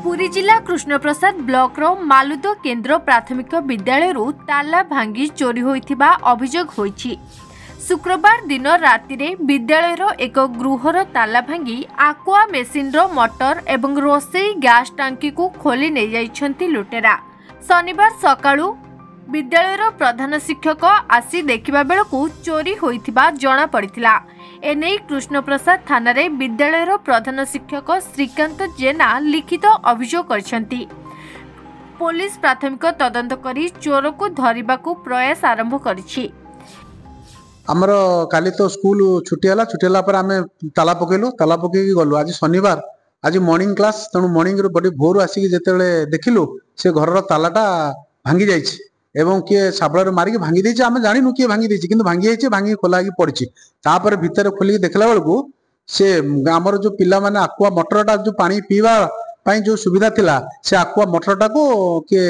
पुरी जिला कृष्णप्रसाद ब्लॉक रो मालुद केन्द्र प्राथमिक विद्यालय ताला भांगी चोरी होइथिबा अभियोग होइछि। शुक्रवार दिन राति रे विद्यालय रो एक गृहर ताला भांगी आक्वा मेसिन रो मोटर एवं रोसई गैस टांकी को खोली नै जाइछंती लुटेरा। शनिवार सकाळु विद्यालय रो प्रधान शिक्षक आसी देखिबा बेलकु चोरी होइथिबा जणा पड़िथिला। एने कृष्णप्रसाद थाना रे विद्यालय रो प्रधान शिक्षक श्रीकांत जेना लिखित अभियोग करछंती। पुलिस प्राथमिक तदंत करी चोर को धरिबा को प्रयास आरंभ करिछि। आमर काली तो स्कूल छुट्टी हला पर आमे ताला पकेई गलु। आज शनिवार, आज मॉर्निंग क्लास, तेणु मॉर्निंग रो बड़ी भोर आसिक जेतेबेले देखिलु से घर तालाटा भांगी जाइछि एवं किए साबଳରେ मारिक भांगी देछि। आमे जानिनु किए भांगी देछि, किंतु भांगी जाइछि, भांगी खोला कि पड़छि। तापर भीतर खोली देखला बेलकु से हमर जो पिला माने आक्वा मोटरटा जो पानी पीवा पई जो सुविधा थिला से आक्वा मोटरटा को के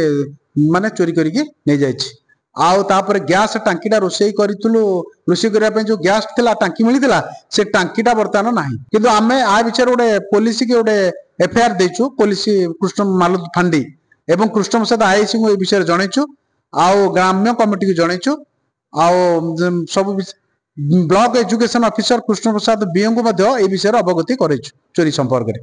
माने चोरी करिके नै जाइछि। आउ तापर गैस टांकीटा रोसई करितुलु, रोसई करिया पे जो गैस थिला टांकी मिलिथिला से टांकीटा वर्तमान नाही। किंतु आमे आ विचार गोटे पुलिस के गोटे एफआईआर देछु। पुलिस कृष्ण मालुद फांडी एवं कृष्णप्रसाद आईसी को ए विषय जणैछु। आउ ग्राम्य कमिटी को जणैछु। आउ सब block education officer Krishnaprasad BM को ए विषय अवगति करैछु चोरी संपर्क रे।